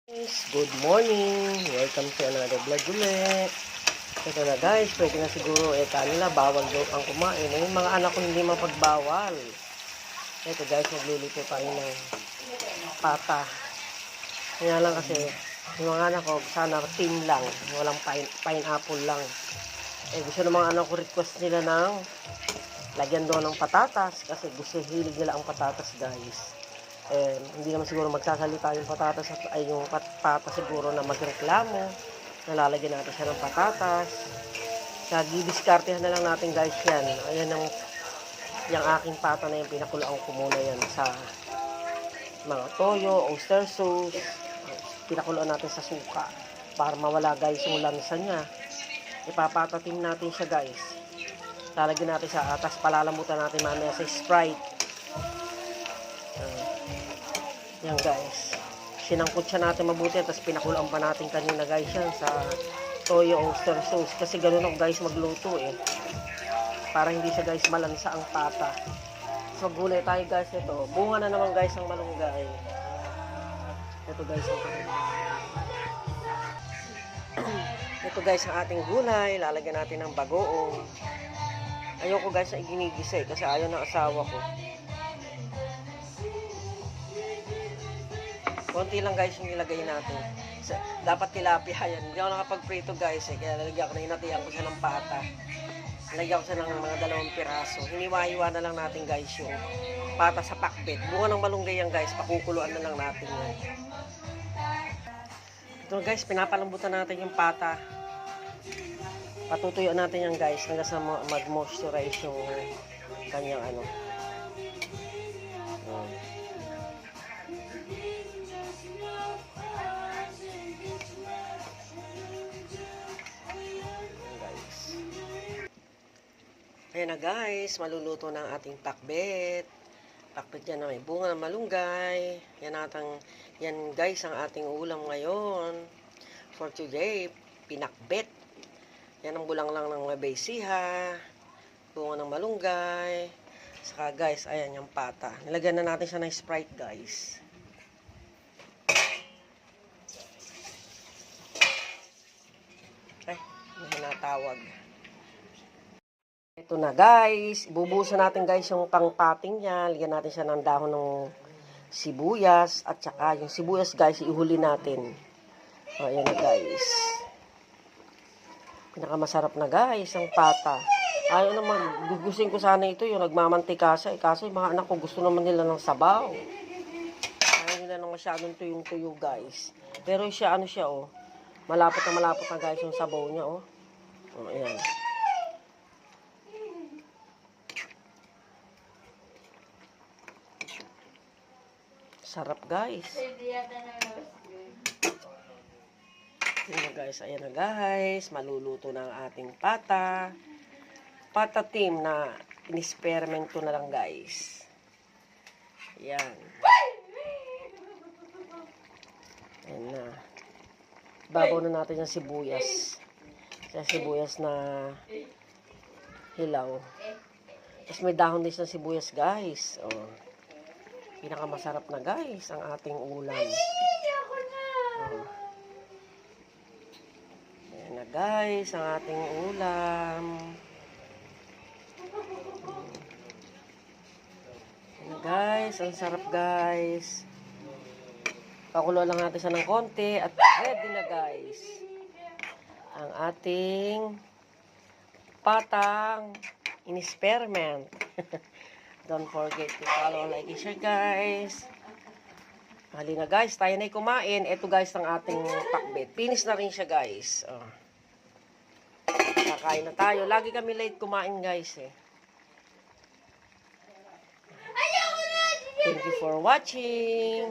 Guys, good morning! Welcome to another vlog ulit. Ito na guys, pwede na siguro kanila bawal daw ang kumain. Yung mga anak ko hindi mapagbawal. Ito guys, magluluto tayo ng pata. Kaya lang kasi, yung mga anak ko, sana team lang. Walang pineapple lang. Gusto ng mga anak ko, request nila ng lagyan doon ng patatas. Kasi gusto, hilig nila ang patatas guys. Hindi naman siguro magsasalita yung patatas ay yung patatas siguro na magreklamo. Nalalagyan natin siya ng patatas. Kaya gidiskartehan na lang natin guys yan. Ayan yung aking pata na yung pinakulaan ko muna yan sa mga toyo, oyster sauce. Pinakulaan natin sa suka para mawala guys yung lansa niya. Ipapatatim natin siya guys. Lalagyan natin sa atas, palalamutan natin mamaya sa Sprite. Yan guys, sinangkot siya natin mabuti, tapos pinakulaan pa natin kanina guys yan sa toyo oyster sauce, kasi ganun ako guys magluto para hindi siya guys malansa ang pata. So gulay tayo guys. Ito, bunga na naman guys ang malunggay. Ito guys ito guys ang ating gulay. Lalagyan natin ng bagoong. Ayoko guys na iginigisa kasi ayaw ng asawa ko. Konti lang guys yung ilagay natin. Dapat tilapia yan. Hindi ako nakapag-prito guys kaya nalagyan ko na, inatihan ko siya ng pata. Nalagyan ko siya ng mga 2 piraso. Hiniwa-hiwa na lang natin guys yung pata sa pakbet. Bunga ng malunggay yan guys. Pakukuluan na lang natin yan. Ito guys, pinapalambutan natin yung pata. Patutuyuan natin yan guys hanggang sa mag-moisturize yung kanyang Ayan na guys, maluluto na ang ating pakbet. Pakbet yan na may bunga ng malunggay. Yan guys ang ating ulam ngayon. For today, pinakbet. Yan ang bulang lang ng mabesiha. Bunga ng malunggay. Saka guys, ayan yung pata. Nilagyan na natin siya ng Sprite guys. Ay, may natawag. Ito na guys, ibubuhusan natin guys yung pangpating niya. Lagyan natin siya ng dahon ng sibuyas. At saka yung sibuyas guys, ihuli natin. O, ayan na guys. Pinakamasarap na guys, ang pata. Ayaw naman, gugustuhin ko sana ito yung nagmamantika siya. Kaso yung mga anak ko gusto naman nila ng sabaw. Ayaw nila ng masyadong tuyong-tuyo guys. Pero siya, malapot na guys yung sabaw niya, O, ayan. Sarap guys. Ayan na guys. Maluluto na ang ating pata. Pata team na in-experiment ko na lang guys. Ayan. Ayan na. Babaw na natin yung sibuyas. Sa sibuyas na hilaw. Tapos may dahon din ng sibuyas guys. Pinakamasarap na guys ang ating ulam. Ayan na guys ang ating ulam. Ayan na guys, ang sarap guys. Pakulo lang natin siya ng konti at ready na guys ang ating patang in-experiment. Don't forget to follow, like, and share guys. Halina guys, tayo na'y kumain. Ito guys ang ating pakbet. Finish na rin siya guys. Kakain na tayo. Lagi kami late kumain guys Thank you for watching.